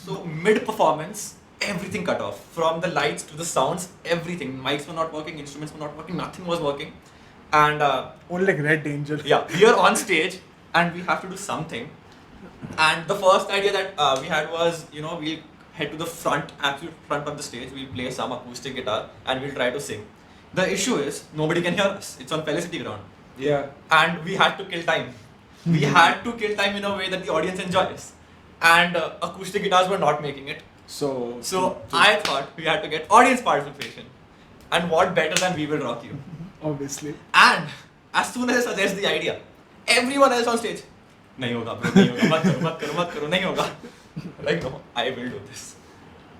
So mid-performance, everything cut off. From the lights to the sounds, everything. Mics were not working, instruments were not working, nothing was working. And only like Red Danger. yeah, we are on stage and we have to do something. And the first idea that we had was, we'll head to the front, absolute front of the stage, we'll play some acoustic guitar and we'll try to sing. The issue is, nobody can hear us. It's on Felicity ground. Yeah. And we had to kill time. We had to kill time in a way that the audience enjoys. And acoustic guitars were not making it. So I thought we had to get audience participation. And what better than We Will Rock You? Obviously. And as soon as I suggest the idea, everyone else on stage, nahi hoga bro, nahi hoga, mat karo, nahi hoga. Like, no, I will do this.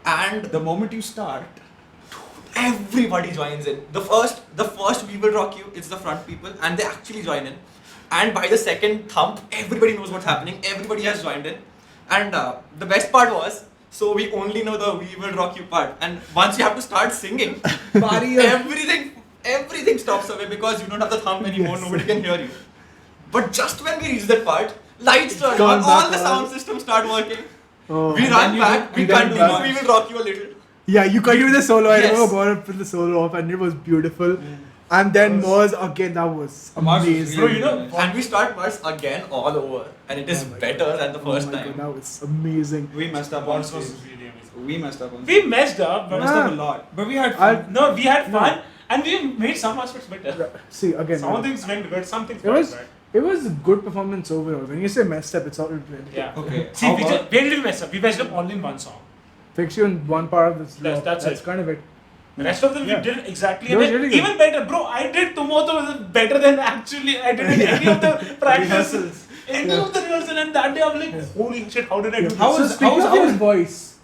And the moment you start, everybody joins in. The first We Will Rock You, it's the front people, and they actually join in. And by the second thump, everybody knows what's happening. Everybody has joined in. And the best part was, so we only know the We Will Rock You part. And once you have to start singing, everything stops away because you don't have the thumb anymore. Yes. Nobody can hear you. But just when we reach that part, lights turn on, all the sound systems start working. Oh, we run back, we continue, We Will Rock You a little. Yeah, you continue the solo. Yes. I remember Gautam put the solo off and it was beautiful. And then Mars again, that was amazing. Bro, and we start Mars again all over. And it is better than the first time. God, that was amazing. We messed up on stage. We messed up, but a lot. But we had fun. We had fun and we made some aspects better. See, again. Some things went good, some things went bad. It was a good performance overall. When you say messed up, it's all really yeah. Okay. See, where did we mess up? We messed up only in one song. Fix you in one part of this. That's it. Kind of it. The rest of them we did exactly even better. Bro, I did Tomoto better than actually I did in any of the practices. Any of the rehearsal, and that day I was like, holy shit, how did I do this? How was your voice?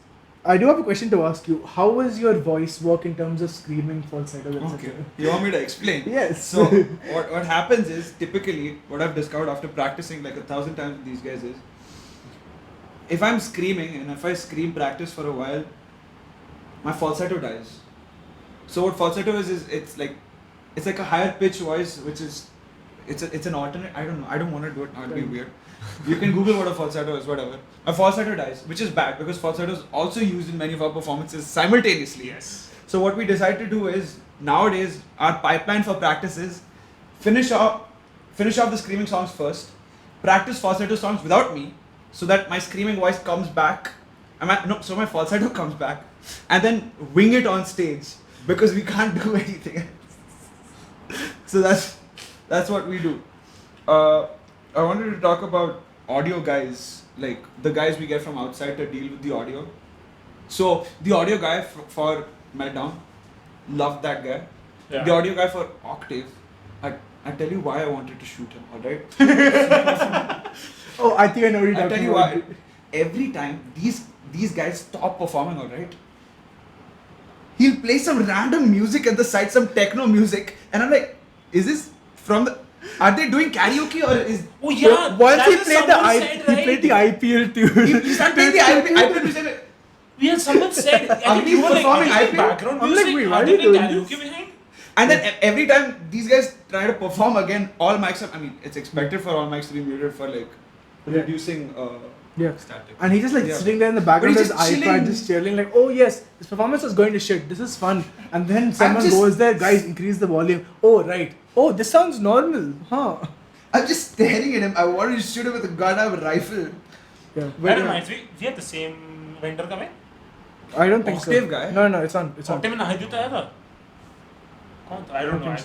I do have a question to ask you. How was your voice work in terms of screaming, falsetto, etc.? Okay. You want me to explain? Yes. So, what happens is, typically, what I've discovered after practicing like 1,000 times with these guys is, if I'm screaming and if I scream practice for a while, my falsetto dies. So what falsetto is it's like a higher pitch voice, which is, it's an alternate, I don't know, I don't want to do it now, it'll be weird. You can Google what a falsetto is, whatever. A falsetto dies, which is bad because falsetto is also used in many of our performances simultaneously. Yes. So what we decided to do is, nowadays, our pipeline for practice is, finish off the screaming songs first, practice falsetto songs without me, so that my screaming voice comes back, so my falsetto comes back, and then wing it on stage, because we can't do anything else. So that's what we do. I wanted to talk about audio guys, like the guys we get from outside to deal with the audio. So the audio guy for Meltdown, loved that guy. Yeah. The audio guy for Octave, I tell you why I wanted to shoot him, alright? Oh, I think I know what you're talking about. I'll tell you why. Every time these guys stop performing, alright? He'll play some random music at the side, some techno music, and I'm like, is this from the... Are they doing karaoke or is... Oh yeah, once he played the IPL tune. He started playing the IPL music. We had someone said, I think you were like background music, I'm like, wait, why are you doing karaoke this? behind? And then every time these guys try to perform again, all mics are... I mean, it's expected for all mics to be muted for like reducing... static. And he's just like sitting there in the background with his iPad, just chilling like, oh yes, this performance is going to shit, this is fun. And then someone goes there, guys, increase the volume. Oh right, oh this sounds normal, huh? I'm just staring at him. I wanted to shoot him with a gun, I have a rifle. Yeah, that reminds me, we had the same vendor coming? I don't think Octave so. guy? No, it's on. Octave में नहीं जुटा था? I don't know.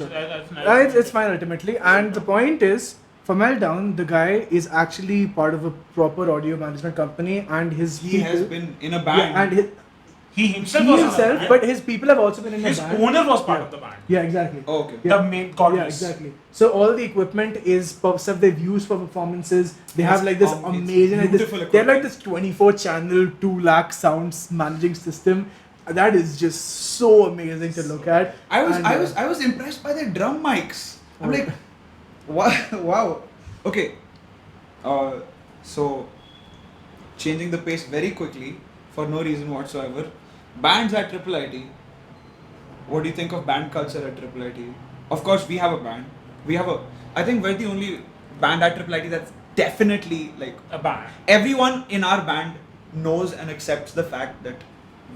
It's fine ultimately. And the point is, for Meltdown, the guy is actually part of a proper audio management company, and he has been in a band. Yeah, and he himself, but his people have also been in his a band. His owner was part of the band. Yeah, exactly. Oh, okay. Yeah. The main chorus. Yeah, exactly. So all the equipment is stuff they've used for performances. They have like this amazing, they have like this 24-channel, 2 lakh sounds managing system. That is just so amazing to look at. I was impressed by their drum mics. I'm like, wow. Okay. So changing the pace very quickly for no reason whatsoever. Bands at IIIT. What do you think of band culture at IIIT? Of course, we have a band. I think we're the only band at IIIT that's definitely like a band. Everyone in our band knows and accepts the fact that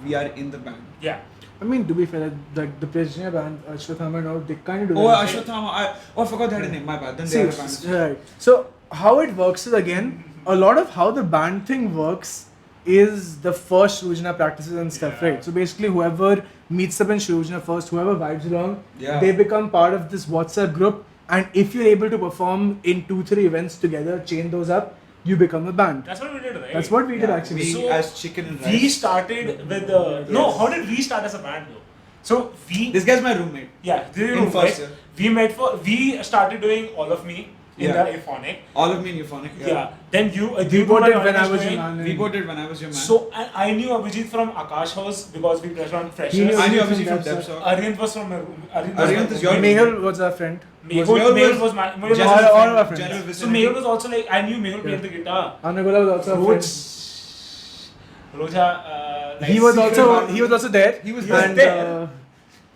we are in the band. Yeah. I mean, to be fair, like the Precision band, Ashwathama, now they kind of do Oh, that. Ashwathama. I forgot they had a name. My bad. Then they See, had a band. right. So how it works is, again, a lot of how the band thing works is the first Shrujana practices and stuff, Yeah. right? So basically, whoever meets up in Shrujana first, whoever vibes along, Yeah. they become part of this WhatsApp group. And if you're able to perform in 2-3 events together, chain those up, you become a band. That's what we did, right? That's what we did Yeah, actually. we So, as Chicken and Rice. We started with the... No, how did we start as a band though? So we... This guy's my roommate. Yeah, this is in room, first right? year. We started doing All of Me in Yeah. the Euphonic. All of me in Euphonic. Yeah. Then you We both did when I was doing- your man. We both did when I was your man. So and I knew Abhijit from Akash House because we played on He Freshers. knew I knew Abhijit obviously from from Depth, Depth. Aryan was from Aryan is your Mehul was our friend. Mehul was my All General of our friends. General So vicinity. Mehul was also like I knew Mehul played the guitar. Anagula was also our friend. Roja, like He was secret also band. he was also there. He was and there.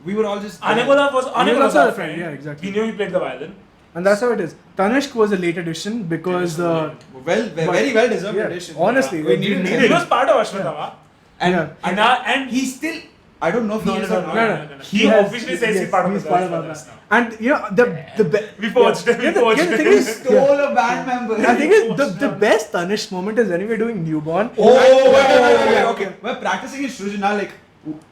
We were all just. Anagula was also our a friend, yeah, exactly. We knew he played the violin. and that's how it is. Tanishq was a late addition because Very well deserved yeah, addition. honestly, we we needed needed He him. was part of Ashwatthama. And, Yeah. And he still. I don't know if he is or not. no. He has- officially says he's yes, part of he's the part of band our now. And you know the We poached him, we poached the thing him. is, Stole a band member. I think the best Tanishq moment is when we were doing Newborn. Oh, wait, okay. We're practicing in Shrujana like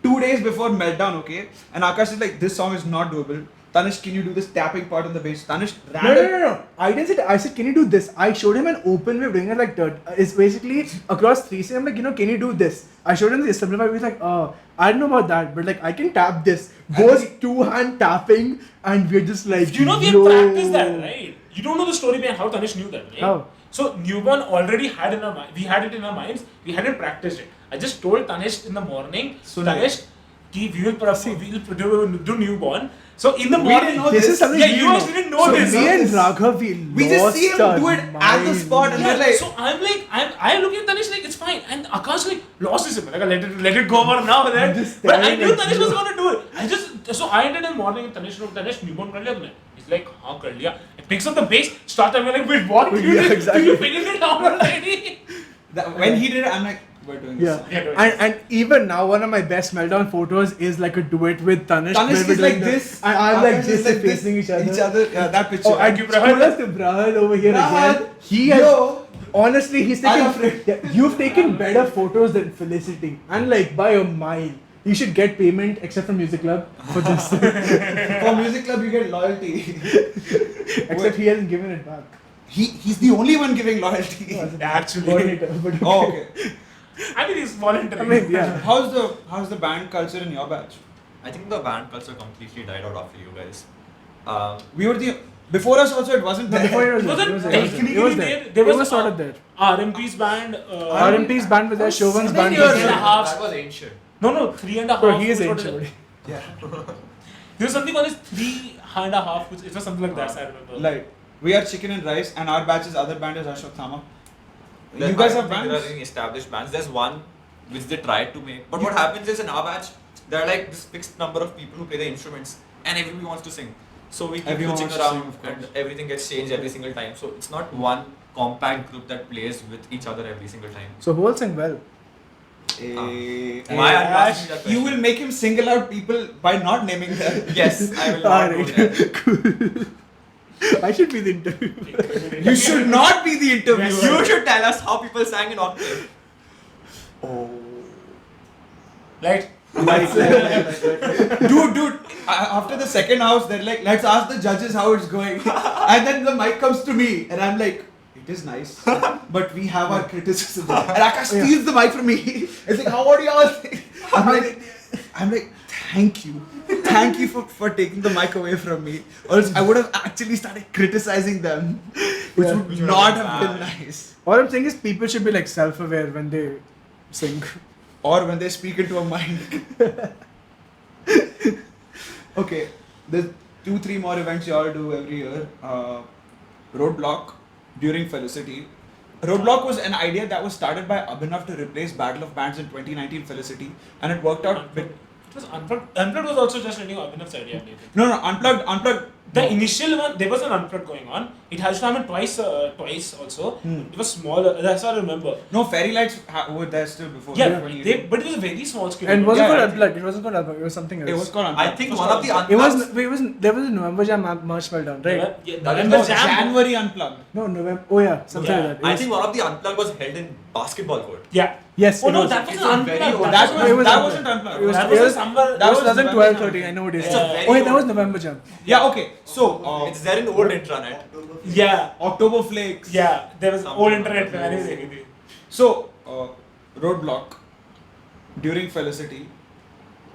2 days before Meltdown, okay? And Aakash is like, this song is not doable. Tanishq, can you do this tapping part on the bass? Tanishq ran. No. I didn't say. I said, can you do this? I showed him an open way of doing it like that. It's basically across 3. So I'm like, can you do this? I showed him the simplified. He was like, I don't know about that, but like I can tap this. Goes 2-hand tapping, and we're just like. You know we have practiced that, right? You don't know the story behind how Tanishq knew that, right? How? So Newborn already had in our mind. We had it in our minds. We hadn't practiced it. I just told Tanishq in the morning. So Tanishq, we will do Newborn. So in the We morning, didn't know This is something yeah, we you guys didn't know so this. me and Raghav, We just see him do it at the spot and Yeah, we're like. so I'm looking at Tanishq like it's fine, and Aakash like lost his like let it go over now then. Just But I staring knew at Tanishq you. was gonna do it. So I ended in the morning. Tanishq newborn कर लिया तूने? He's like हाँ कर लिया. It picks up the bass, starts and we're like wait what? Yeah, exactly. You figured it out already? When he did it, I'm like, we're doing this. Yeah, Yeah, doing and even now one of my best meltdown photos is like a duet with Tanishq. Tanishq where we're is like doing this. and I'm like Aakash this, is like this, facing each other. Yeah, that picture. Oh, and you, Brahad. kudos to Brahad over here Brahad, again. He has yo. honestly he's I'm taken. Yeah, you've taken better photos than Felicity, and like by a mile. You should get payment except from Music Club for this. For Music Club, you get loyalty. Except he hasn't given it back. He's the only one giving loyalty. Actually, Coordinator, but Oh, okay. I mean it's voluntary. I mean, yeah. How's the band culture in your batch? I think the band culture completely died out after you guys. We were the before us also. It wasn't No, there. before it was It wasn't there. technically It was there. there. There It was was sort of there. RMP's band. RMP's band was there. Shovan's Seven band years was and a there. half. That was ancient. No, 3.5. Bro, he is was what ancient. it- Yeah. There was something on his 3.5, which it was something like that. I remember. Like we are Chicken and Rice, and our batch's other band is Ashwathama. There- You guys I have think There are bands? any established bands. There's one which they tried to make. But what happens is in our batch, there are like this fixed number of people who play the instruments and everybody wants to sing. So we keep Everyone switching wants to around sing, of course. and everything gets changed every single time. So it's not one compact group that plays with each other every single time. So who will sing well? Why are you asking me that You question? will make him single out people by not naming them. Yes, I will not do Alright. that. I should be the interviewer. You should not be the interviewer. You should tell us how people sang in octave. Right? Dude, after the second house, they're like, let's ask the judges how it's going. And then the mic comes to me, and I'm like, it is nice, but we have our criticism. And Aakash steals the mic from me. It's like, how are y'all think? I'm like, thank you for taking the mic away from me. Or else I would have actually started criticizing them, which Yeah. would not have been nice. All I'm saying is people should be like self-aware when they sing. Or when they speak into a mic. Okay, there's 2-3 more events you all do every year. Roadblock during Felicity. Roadblock was an idea that was started by Abhinav to replace Battle of Bands in 2019 Felicity, and it worked out. It was Unplugged. Unplugged was also just a new Abhinav's idea. I believe. No, Unplugged The initial one, there was an unplugged going on. It has to happen twice also. It was smaller. That's all I remember. No, fairy lights were there still before. Yeah, but it was a very small scale. And it wasn't Yeah, called I Unplugged. It wasn't called Unplugged. It was something else. It was called I Unplugged. think one of the It was. There was a November Jam marshmallow down, right? Yeah, No, January Unplugged. No, November. Oh yeah, something Yeah. like that. It I was- think one of the unplugged was held in basketball court. Yeah. Yes. Oh it no, was. that was It's an a very unplugged. old- That It was wasn't Unplugged. It was, That it was was, a summer. that was November 2012, Jam. 13. I know what it is. It's a very Oh, yeah, that old- was November Jam. Yeah, okay. So, It's there in old intranet. Yeah. October Flakes. Yeah. There was Something old like internet. that. Anything. So, Roadblock, during Felicity,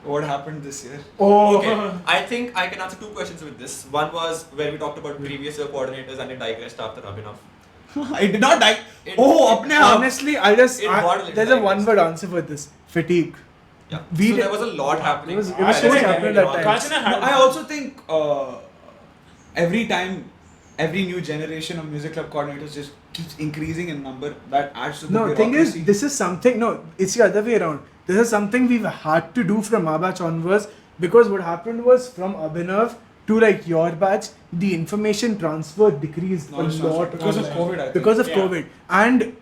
what happened this year? Oh. Okay, I think I can answer two questions with this. One was where we talked about previous year coordinators and it digressed after Abhinav. I did not die. It- Apne aap. Honestly, there's a one-word answer for this: fatigue. Yeah. We So did- there was a lot happening. It was so much happening at that time. No, I also think every time, every new generation of music club coordinators just keeps increasing in number. That adds to the No, thing is, bureaucracy. this is something. No, it's the other way around. This is something we've had to do from our batch onwards, because what happened was from Abhinav to like your batch, the information transfer decreased a lot because of COVID. I think. because of Yeah. COVID. And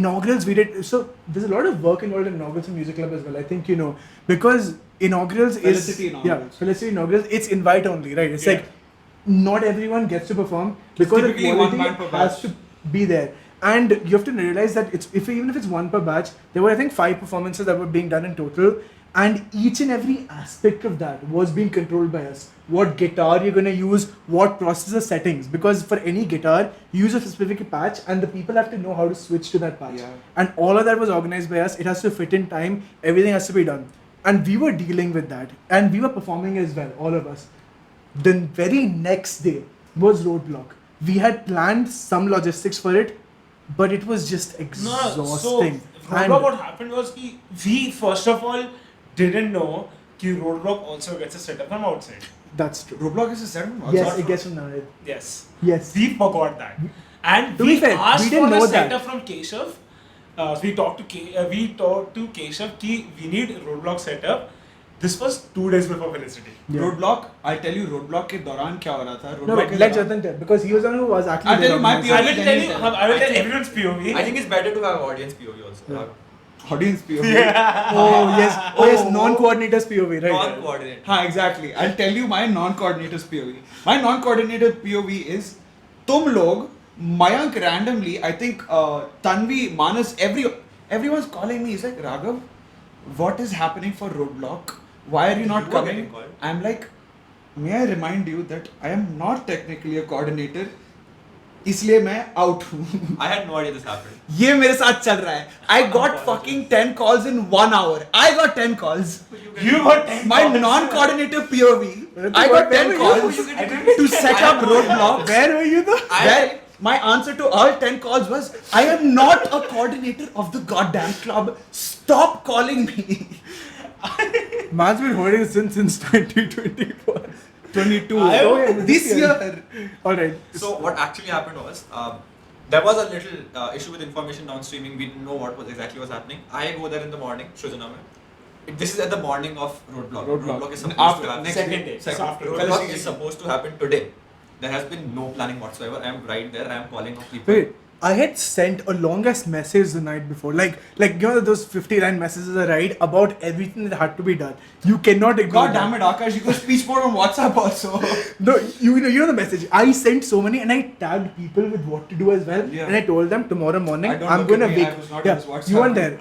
inaugurals we did, so there's a lot of work involved in inaugurals and music club as well. I think you know, because inaugurals Felicity is inaugurals. Felicity inaugurals. It's invite only, right? It's Yeah. like not everyone gets to perform because the typically one quality man per has batch. to be there. And you have to realize that even if it's one per batch, there were I think 5 performances that were being done in total, and each and every aspect of that was being controlled by us. What guitar you're gonna use, what processor settings, because for any guitar you use a specific patch and the people have to know how to switch to that patch. Yeah. And all of that was organized by us. It has to fit in time, everything has to be done. And we were dealing with that. And we were performing as well, all of us. The very next day was Roadblock. We had planned some logistics for it, but it was just exhausting. So, what happened was we first of all didn't know that Roadblock also gets a setup from outside. That's true. Roadblock is a seven. Yes, it gets from now. Yes. Yes. We forgot that. And To be we fair, asked we didn't for a know that. setup from Keshav. We talked to Keshav ki we need Roadblock setup. This was 2 days before Felicity. Yeah. Roadblock, I'll tell you Roadblock के दौरान क्या हो रहा था. No, Roadblock wait, के let दौरान- Jatin tell, because he was the one who was actually I'll tell there you my organizing. I POV. will then tell you you. tell. I will tell think- everyone's POV. I think it's better to have audience POV also. Yeah. Audience POV. Oh yes, non-coordinators POV, right? Non-coordinate. Exactly. I'll tell you my non-coordinator's POV. My non-coordinator POV is तुम लोग Mayank randomly, I think Tanvi, Manas, everyone's calling me. He's like, Raghav, what is happening for Roadblock? Why are you not You were coming? getting called. I'm like, may I remind you that I am not technically a coordinator. इसलिए मैं out हूँ. I had no idea this happened. ये मेरे साथ चल रहा है. I got fucking 10 calls in 1 hour. I got 10 calls. You got 10 My calls. non-coordinator POV, I got 10 calls to set up Roadblock. Where were you though? Where my answer to all 10 calls was, I am not a coordinator of the goddamn club. Stop calling me. Man's been holding it since 2024. 22. This year. Alright. So what actually happened was, there was a little issue with information downstreaming. We didn't know what was exactly was happening. I go there in the morning, Shrujana mein. This is at the morning of Roadblock. Roadblock. Is supposed After- to happen. next Second day. day. Second. After Roadblock is supposed to happen today. There has been no planning whatsoever. I am right there. I am calling up people. Wait, I had sent a longest message the night before, like you know those 59 messages I write about everything that had to be done. You cannot ignore God damn it, Aakash, you got speech mode on WhatsApp also. No, you know the message. I sent so many, and I tagged people with what to do as well. Yeah. And I told them tomorrow morning I don't I'm look gonna at me, wake. I was not Yeah, in this WhatsApp. you weren't there.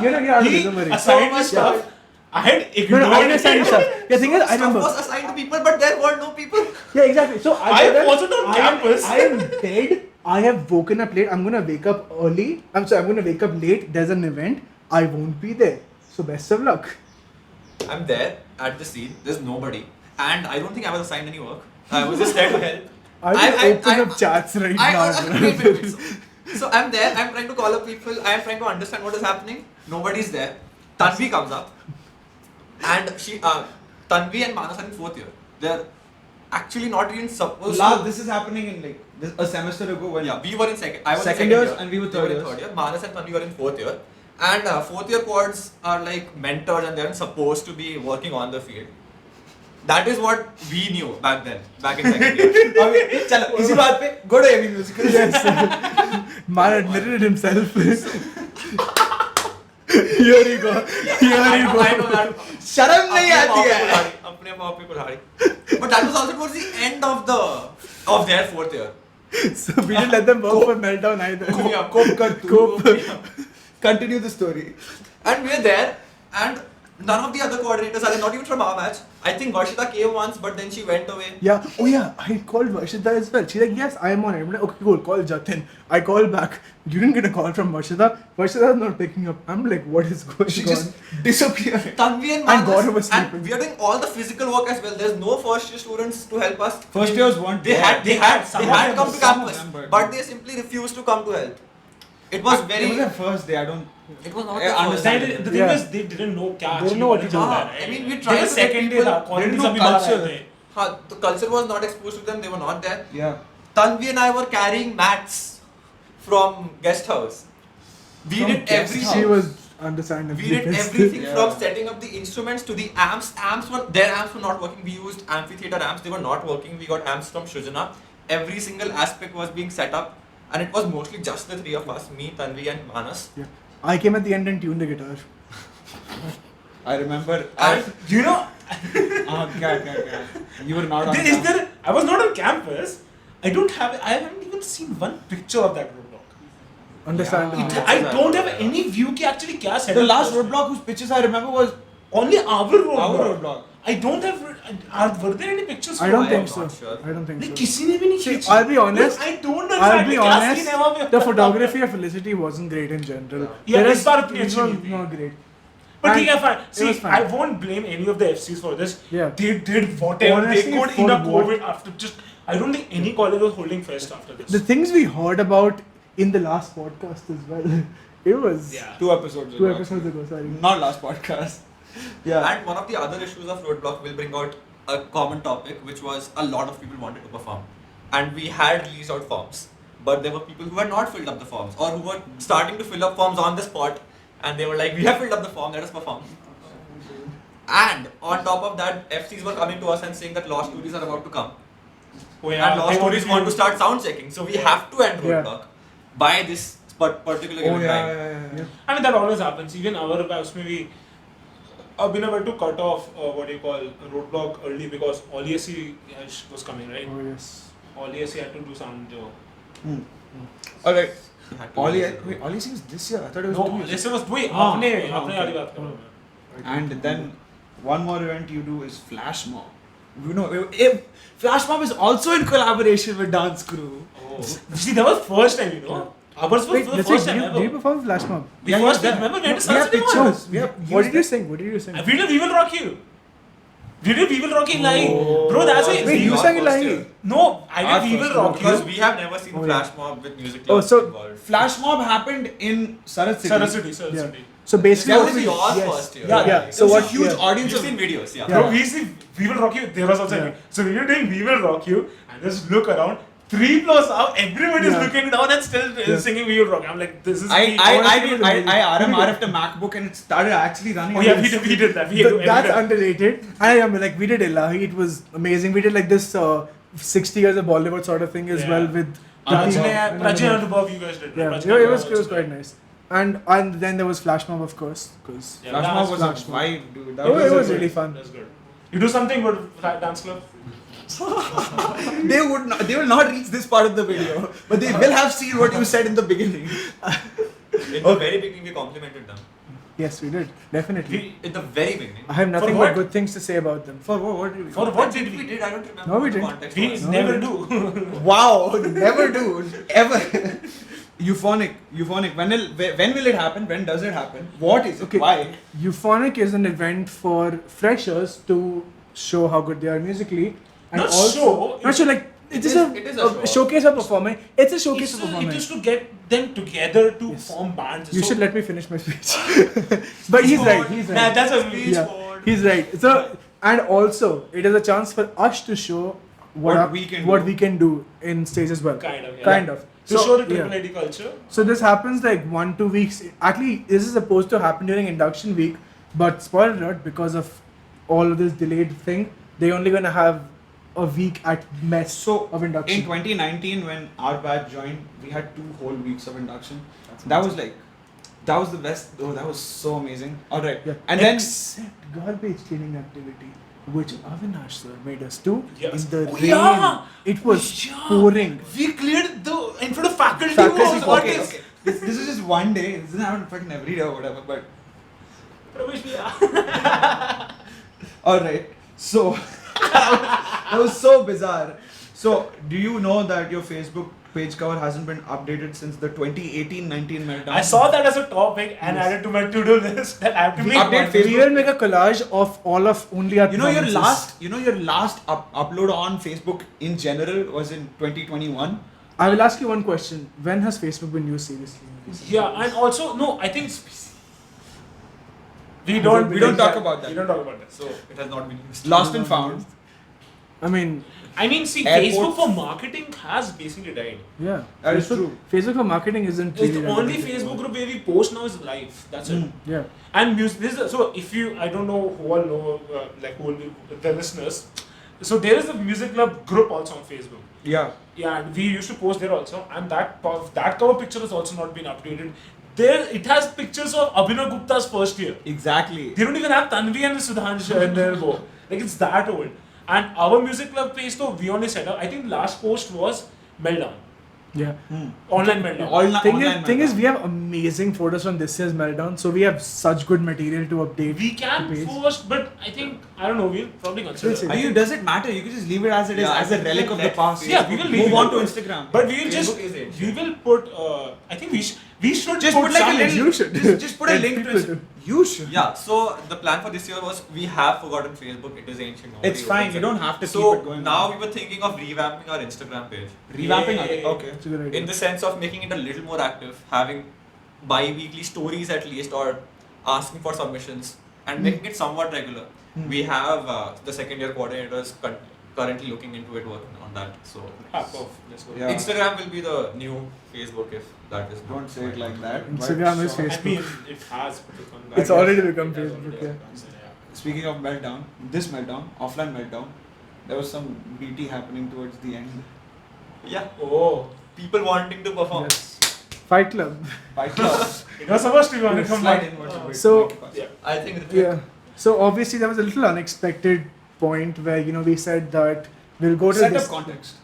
You're He don't worry. assigned me stuff. I had No, ignored I understand it. stuff. The thing is, I Stuff remember. was assigned to people, but there were no people. Yeah, exactly. So I I told them, wasn't on campus. I am dead. I have woken up late. I'm gonna wake up early. I'm gonna wake up late. There's an event. I won't be there. So best of luck. I'm there at the scene. There's nobody, and I don't think I was assigned any work. I was just there to help. I will open up chats right now. wait. So I'm there. I'm trying to call up people. I'm trying to understand what is happening. Nobody's there. Tanvi comes up, and Tanvi and Manas are in 4th year. They're actually not even supposed to. This is happening in a semester ago when Yeah, we were in second. I was in Second second years year, and we were They third in years. third year. Manas and Tanvi were in 4th year, and 4th year quads are like mentors, and they're supposed to be working on the field. That is what we knew back then, back in second year. Okay, चलो इसी बात पे go to AV Musical. Yes. Man admitted it himself. Here you go. Here you go. I know that. शर्म नहीं आती है. अपने पाँव पे कुल्हाड़ी. But that was also towards the end of their fourth year. So we didn't let them work for Meltdown either. Cope कर तू. Cope. Continue the story. And we were there, and none of the other coordinators are there, not even from our match. I think Varshita came once, but then she went away. Yeah. Oh yeah. I called Varshita as well. She's like, yes, I am on it. I'm like, okay, cool. Call Jatin. I called back. You didn't get a call from Varshita. Varshita's not picking up. I'm like, what is going She on? just disappeared. Tanvi and And Gautam was Manas, and sleeping. we are doing all the physical work as well. There's no first year students to help us. First years weren't They there. had Some come of to them, campus, but- but they simply refused to come to help. It was very. It was their first day. I don't. It was not I the first. understand day. it. The thing Yeah. is, they didn't know क्या They actually know what to do. चल रहा है. I mean, we They tried were to get second day people- था. Quality didn't know सभी बाहर culture. आए थे. The culture was not exposed to them. They were not there. Yeah. Tanvi and I were carrying mats from guest house. We From did guest everything. house? She was understandably We did pissed. everything Yeah. from setting up the instruments to the amps. Their amps were not working. We used Amphitheatre amps. They were not working. We got amps from Shrujana. Every single aspect was being set up, and it was mostly just the three of us, me, Tanvi, and Manas. Yeah. I came at the end and tuned the guitar. I remember. And You know, क्या. You were not on. is there? I was not on campus. I haven't even seen one picture of that roadblock. Understandably. Yeah. I don't have any view कि actually क्या set The up last was. roadblock whose pictures I remember was Only our roadblock. our roadblock. I don't have. Were there any pictures? I don't I think am so. not sure. I don't think नहीं so. किसी ने भी नहीं See, खींची. I'll be honest. I don't I'll understand. be क्या honest. scene है वहाँ पे? The photography of Felicity wasn't great in general. Yeah, There इस is- बार उतनी it अच्छी was नहीं थी. not great. But And ठीक है, fine. it See, was fine. I won't blame any of the FCs for this. Yeah. They did whatever Honestly, they could for in a what? COVID after just. I don't think any college was holding fest after this. The things we heard about in the last podcast as well. It was Yeah. 2 episodes ago. 2 episodes ago. Sorry. Not last podcast. Yeah. And one of the other issues of Roadblock will bring out a common topic, which was a lot of people wanted to perform. And we had released out forms. But there were people who had not filled up the forms, or who were starting to fill up forms on the spot. And they were like, we have filled up the form, let us perform. And on top of that, FCs were coming to us and saying that law studies are about to come. Oh, And law they studies wanted want to start sound checking. So we have to end Yeah. Roadblock by this particular Oh given yeah, time. yeah. I mean, that always happens. Even our batch, maybe been able to cut off what do you call roadblock early because all ESC was coming, right? Oh yes. All ESC had to do sound. Alright. We had to Ollie, do it. wait, Ollie seems this year. I thought it was No, 2 years. ESC was doing. हाँ, अपने हाँ, अपने okay. वाली बात कर रहा हूँ मैं. And then one more event you do is Flash Mob. You know, Flash Mob is also in collaboration with Dance Crew. Oh. See, that was first time, you know. Ours was Wait, for the let's first say, time did ever. you perform Flash Mob? The first time, remember? We had to We have search the pictures. one. We have What did you sing? What did you sing? We did We Will Rock You. We did We Will Rock You live. Bro, that's Wait, it. Wait, you Your sang it first live? year. No, I Our did We Will first Rock Because You. we have never seen Oh, yeah. Flash Mob with music Oh, clubs so- involved. Flash Mob happened in Sarat City. Saraswati, Yeah. Saraswati. So basically, That what was we- your yes. first year. Yeah, Yeah. There So was what? a huge yeah. audience You've of seen videos, yeah. Yeah. Bro, we see We Will Rock You. There was also Yeah. so we were doing We Will Rock You, and just look around. 3 floors up, everybody's Yeah. looking down and still Yeah. singing We Will Rock. I'm like, this is. I honestly, it was amazing. RMRF'd a MacBook and it started actually running. Oh yeah, we did that. We did That's that. underrated. And I remember, like, we did Ilahi. It was amazing. We did like this 60 years of Bollywood sort of thing as Yeah. well with. the Arjun team. Prajna and Bob, you guys did. Yeah, right? it was quite nice. And then there was Flash Mob, of course, because Yeah, Flash that Mob was was a Flash Mob. vibe, dude. That it was was a- really fun. That's good. You do something good for dance club. They will not reach this part of the video, but they will have seen what you said in the beginning. In the very beginning, we complimented them. Yes, we did definitely. In the very beginning. I have nothing For but what? good things to say about them. For what did we? For what did we? did? I don't remember. No, we what the didn't. context We was. No, never we do. Wow, never do, ever. Euphonic. When will it happen? When does it happen? What is it? Okay. Why? Euphonic is an event for freshers to show how good they are musically, and Not also show, not sure like it it's is- just it is a, a show. showcase of performing. It's a showcase of It performing. is to get them together to Yes. form bands. You So- should let me finish my speech. But he's right. He's Nah, right. that's a speech. Yeah, he's right. So and also it is a chance for us to show What we can what do. we can do in stage as well. Kind of. Yeah. Kind of. To show the yeah. triple AD culture. So this happens like 1-2 weeks. Actually, this is supposed to happen during induction week, but spoiler alert, because of all of this delayed thing, they're only gonna have a week at mess So of induction. in 2019, when our batch joined, we had 2 whole weeks of induction. That was the best. Oh, that was so amazing. All right, Yeah. and then Except garbage cleaning activity, which Avinash sir made us do Yes. in the Oh, rain. yeah. It was Yeah. pouring. We cleared in front of faculty. Faculty, What okay, is? okay. This is just one day. This doesn't happen fucking every day or whatever. But Pravesh, yeah. all right, so that was so bizarre. So, do you know that your Facebook page cover hasn't been updated since the 2018-19 meltdown? I saw that as a topic and added to my to-do list that I have to make. update one. Facebook. We will make a collage of all of only our You know your performances. last upload on Facebook in general was in 2021. I will ask you one question. When has Facebook been used seriously? in recent Yeah, years? and also no, I think we Has don't it We don't talk about We that. don't talk about that. So it has not been used. Lost and found. I mean, I mean, see, Airports. Facebook for marketing has basically died. yeah. That is Facebook, true. Facebook for marketing isn't It's really the only relevant Facebook anymore. group where we post now is live. That's it. Yeah. And music. So if you, I don't know who all know, who will be the listeners. So there is a music club group also on Facebook. Yeah. Yeah, and we used to post there also, and that cover picture has also not been updated. There, it has pictures of Abhinav Gupta's first year. Exactly. They don't even have Tanvi and Sudhanshu in their book. Like it's that old. And our music club page though, we only set up. I think last post was Meltdown. Yeah. Online Meltdown. Thing is, we have amazing photos from this year's meltdown, so we have such good material to update. We can the page. post, but I think, I don't know, we'll probably consider We'll see. it. Does it matter? You can just leave it as it is, Yeah, as a I think relic we'll of the let past. Facebook Yeah, we will leave Move it. on to Instagram. But we will just, Facebook is ancient. we will put, I think we should just put put like a some little, You should. just put a Let link to people it. do. You should. Yeah, so the plan for this year was we have forgotten Facebook. It is ancient. Nobody It's fine. opens You it. don't have to So keep it going. now on. we were thinking of revamping our Instagram page. Revamping Yay. it. Okay. It's a good idea. In the sense of making it a little more active, having bi-weekly stories at least, or asking for submissions and making it somewhat regular. We have the second year coordinators currently looking into it, working on that. So Let's go. Yeah. Instagram will be the new Facebook if that is not Don't say it like that. but Instagram is sure. Facebook. I mean, it has become that. It's already become It has Facebook, already yeah. become, Speaking of meltdown, this meltdown, offline meltdown, there was some BT happening towards the end. Yeah, Oh, people wanting to perform. Yes. Fight Club. Fight Club. it was supposed to be on it from Slide like, inwards a bit. So- Mikey pass. yeah. I think Ritvik, Yeah. So obviously there was a little unexpected point where we said that we'll go to Set this. up context.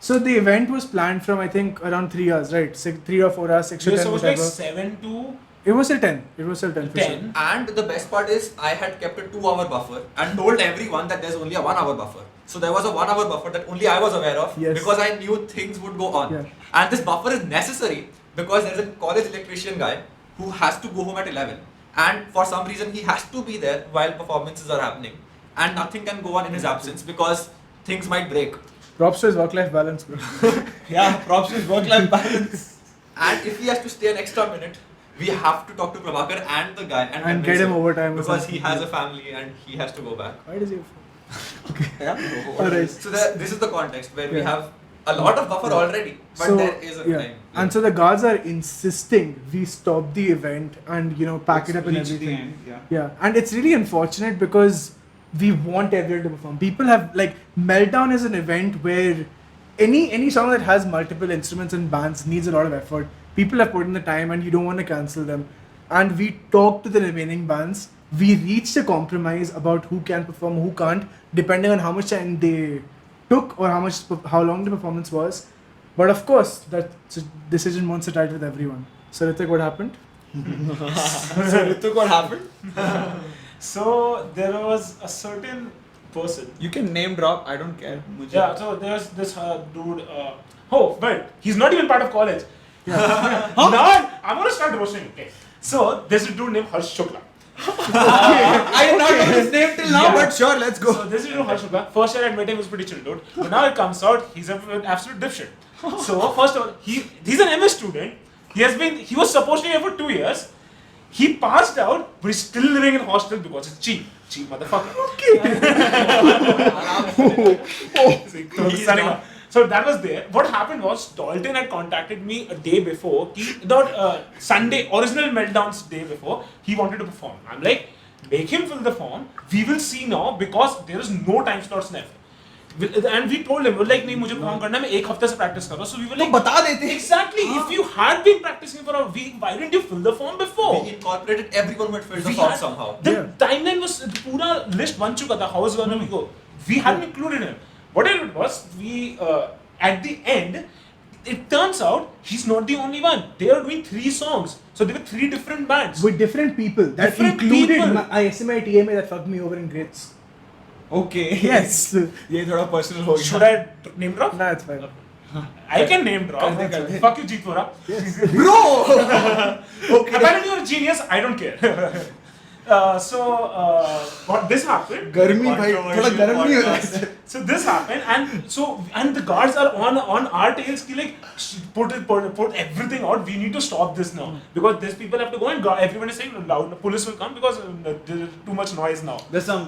So the event was planned from I think around 3 hours, right? 3 or 4 hours, 6 We to were 10, supposed to like whatever. 7 to It was till 10. It was till 10. for sure. 10. and the best part is I had kept a 2-hour buffer and told everyone that there's only a 1-hour buffer. So there was a 1-hour buffer that only I was aware of Yes. because I knew things would go on. Yeah. And this buffer is necessary because there's a college electrician guy who has to go home at 11. And for some reason he has to be there while performances are happening. And nothing can go on in his absence because things might break. Props to his work-life balance, bro. Yeah, props to his work-life balance. And if he has to stay an extra minute, we have to talk to Prabhakar and the guy and, And convince get him overtime or because he something. has a family and he has to go back. Why does he have Yeah. Alright. So this is the context where we Yeah. have a lot of buffer already, but So, there is a yeah. time. And so the guards are insisting we stop the event and pack it up and Reach the everything. end, yeah. Yeah, and it's really unfortunate because we want everyone to perform. People have Meltdown is an event where any song that has multiple instruments and bands needs a lot of effort. People have put in the time and you don't want to cancel them. And we talked to the remaining bands. We reached a compromise about who can perform, who can't, depending on how much time they took or how long the performance was. But of course, that decision won't sit right with everyone. So Ritvik, what happened? So Ritvik, what happened? So there was a certain person. You can name drop, I don't care. Mujhe. Yeah, so there's this dude. But he's not even part of college. Now I'm gonna start roasting. Okay. So there's a dude named Harsh Shukla. I did not know his name till now, Yeah. but sure, let's go. So this is Harsh Shukla. First year I met him, he was pretty chill dude. But now it comes out he's an absolute dipshit. So first of all, he's an MS student. He was supposed to be here for 2 years. He passed out, but he's still living in hostel because it's cheap. Cheap motherfucker. He's Signing not- off. So that was there. What happened was Dalton had contacted me a day before. Sunday, original Meltdown's day before, he wanted to perform. I'm like, make him fill the form. We will see now because there is no time slots left. And we told him, like, नहीं मुझे perform करना है, मैं एक हफ्ते से practice कर रहा हूँ. So we were like, बता देते. Exactly. If you had been practicing for a week, why didn't you fill the form before? We incorporated everyone who had filled the form somehow. The timeline was पूरा list बन चुका था. How was gonna we go? We hadn't included him. What it was, we at the end, it turns out he's not the only one. They are doing 3 songs. So there were 3 different bands. With different people. That Different included people. my SMA TMA that fucked me over in grades. Okay. Yes. ये थोड़ा personal हो गया. Should I name drop? Nah, it's fine. I can name drop. Fuck you, Jeetvora. Bro. Okay. Apparently you're a genius. I don't care. What this happened. गर्मी भाई थोड़ा गर्म नहीं हो रहा है. So this happened, and the guards are on our tails. Ki like put everything out. We need to stop this now because these people have to go and everyone is saying loud. Police will come because there's too much noise now. There's some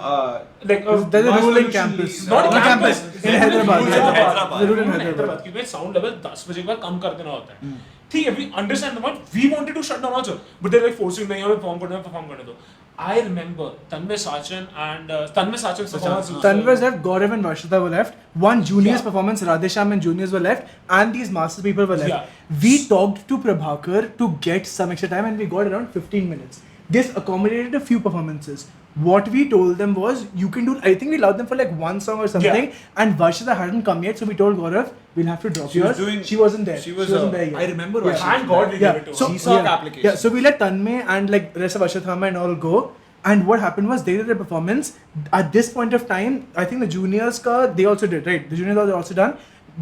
Like there's a rule in campus. not in campus. In Hyderabad. Hyderabad. The rule in Hyderabad. क्योंकि sound level 10 बजे के बाद कम कर देना होता है. ठीक है, we understand the point. We wanted to shut down also, but they're like forcing नहीं हमें perform करने दो. I remember Tanmay Sachin and Tanmay Sachin's performance. Tanvas left, Gaurav and Varshita were left. One juniors performance, Radhesham and juniors were left, and these masters people were left. Yeah. We talked to Prabhakar to get some extra time, and we got around 15 minutes. This accommodated a few performances. What we told them was, you can do. I think we allowed them for like one song or something, and Varshita hadn't come yet, so we told Gaurav, we'll have to drop She was yours. doing- She wasn't there. she was there yet. I remember Yeah. Varshita. Thank God we gave it to So her. GSOC application. Yeah, so we let Tanmay and like rest of Ashwathama and all go. And what happened was they did a performance. At this point of time, I think the juniors they also did, right? The juniors are also done.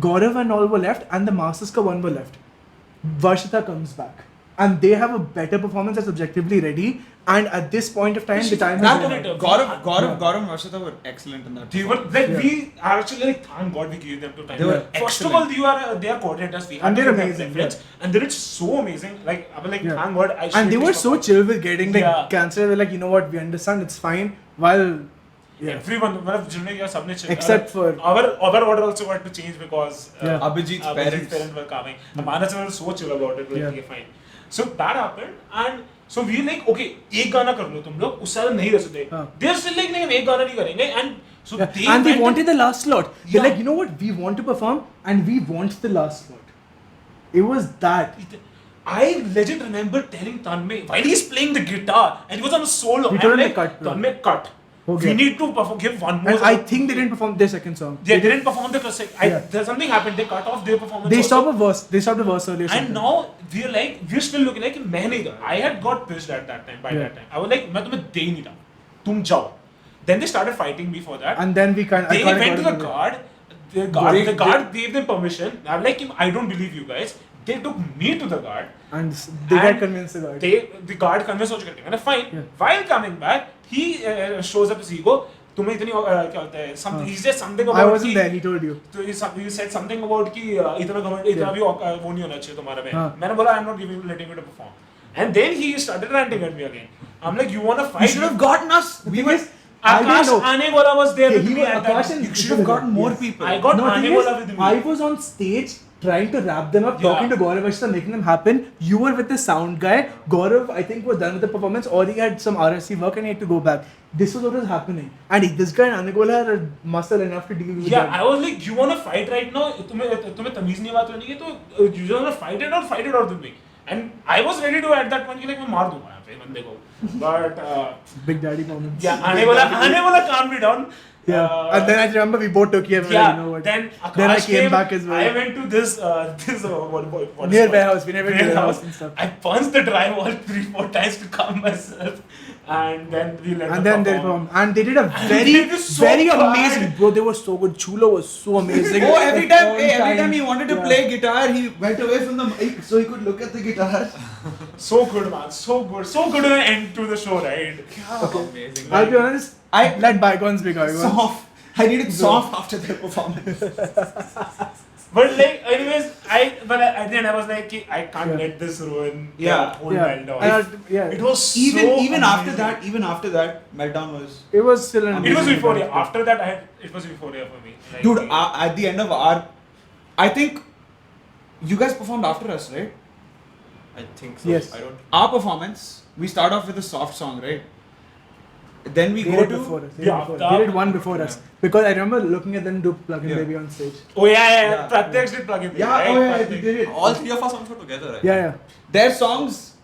Gaurav and all were left, and the masters one were left. Varshita comes back, and they have a better performance that's objectively ready. And at this point of time, the time That has one, been. Gaurav and Varshita were excellent in that. They were like Yeah. we actually like thank God we gave them to time. They were First of excellent. all, they are coordinators. We had And to they're give them amazing, preference. And they did so amazing. Like I was like Yeah. thank God. And they were so chill with getting like Yeah. cancelled. They're like, you know what, we understand, it's fine. While Everyone, मतलब जिन्होंने किया सबने chill. Except for- our order also had to change because Abhijit's parents were coming. The managers were so chill about it. Like, Yeah. okay, fine. So that happened, and so we like okay, एक गाना कर लो तुम लोग, उससे ज़्यादा नहीं रह सकते. हाँ. They're still like नहीं हम एक गाना नहीं करेंगे, and so Yeah. they And they went wanted the last slot. They're Yeah. like, you know what? We want to perform and we want the last slot. It was that. I legit remember telling Tanmay while he's playing the guitar and he was on a solo. We I'm told him like, to cut, bro. Tanmay, cut. Okay. We need to perform, give one more. And I think they didn't perform their second song. They didn't perform the classic. Yeah. There's something happened. They cut off their performance. They also. stopped a verse. They stopped a verse earlier. And now we're still looking like मैं नहीं था. I had got pissed at that time. By Yeah. that time, I was like मैं तुम्हें दे नहीं रहा. तुम जाओ. Then they started fighting me for that. And then we They went to the guard. The guard gave them permission. I'm like, I don't believe you guys. They took me to the guard. And they got And convinced the guard. The guard convinced हो चुके थे. Fine. Yeah. While coming back, he shows up his ego. तुम्हें इतनी क्या होता है? Something. He said something about. I wasn't there. He told you. So he said something about कि इतना घमंड इतना भी वो नहीं होना चाहिए तुम्हारे में. हाँ. मैंने बोला I'm not letting you to perform. And then he started ranting at me again. I'm like, you wanna fight? You should have gotten us. The We thing were. is, I didn't Aakash know. Agarwala was there Yeah, with he me was at that Aakash time. and You should have gotten more Yes. people. I got No, the thing Agarwala is, with me. I was on stage trying to wrap them up, Yeah. talking to Gaurav Ashita, making them happen. You were with the sound guy. Gaurav, I think, was done with the performance, or he had some RSC work and he had to go back. This was what was happening. And this guy in Agarwala had muscle enough to deal with Yeah, that. I was like, you wanna fight right now? तुम्हें तमीज नहीं बात करनी है तो you just wanna fight it out with me. And I was ready to at that point कि like मैं मार दूँगा यहाँ पे बंदे को. But Big Daddy moments. yeah, आने वाला calm me down. Yeah. And then I remember we both took him. Yeah. You know what? Then Then I Aakash came back as well. I went to this what Near is it warehouse. We never called? did warehouse and stuff. I punched the drywall 3-4 times to calm myself, and then we let And them then they perform. performed. And they did a they very, did so very bad. amazing. Bro, they were so good. Chula was so amazing. Oh, every Like, time, on every time he wanted to Yeah. play guitar, he went away from the mic so he could look at the guitar. So good, man. So good an end to the show, right? Amazing. I'll be honest, I let bygones be bygones. Soft. I needed soft after their performance. But like, anyways, at the end I was like, I can't Yeah. let this ruin Yeah. the whole Yeah. meltdown. Yeah. It was Even so even after amazing. that, Meltdown was. It was still an It was amazing euphoria. event. After that, it was euphoria for me. Like, Dude, at the end of I think you guys performed after us, right? I think so. Yes. I don't. Our performance, we start off with a soft song, right? Then we They go did to before us. Yeah, They did one before us. Because I remember looking at them do Plug-in Yeah. Baby on stage. Oh yeah. Yeah. Pratyaksh did plug in. yeah, oh yeah, they did it. All three of our songs were together, right? Yeah. Their songs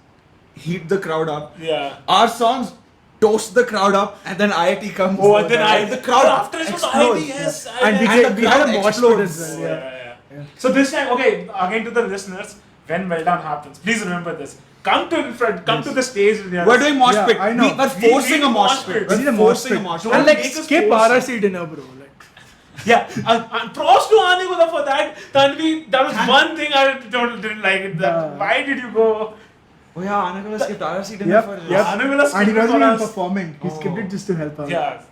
heat the crowd up. Yeah. Our songs toast the crowd up, and then IIT comes. Oh, and then the crowd after it was explodes. IIT, yes. And we the had crowd a mosh pit as explodes. well. Yeah. Yeah. So this time, okay, again to the listeners, when Meltdown happens, please remember this. Come to in front, come to the stage. We're doing mosh Yeah, pit. I know. We're forcing need a mosh mosh pit. pit. We need We're a mosh forcing pit. a mosh Don't pit. And like make us skip force RRC dinner, bro. Like, Yeah, and props to Anigula for that. Tanvi, that was one thing I didn't like. It. Why did you go? Oh yeah, Anagala skipped RRC dinner Yep, for yep. Anigula and he skipped wasn't for even us. performing. He skipped it just to help out. Yeah,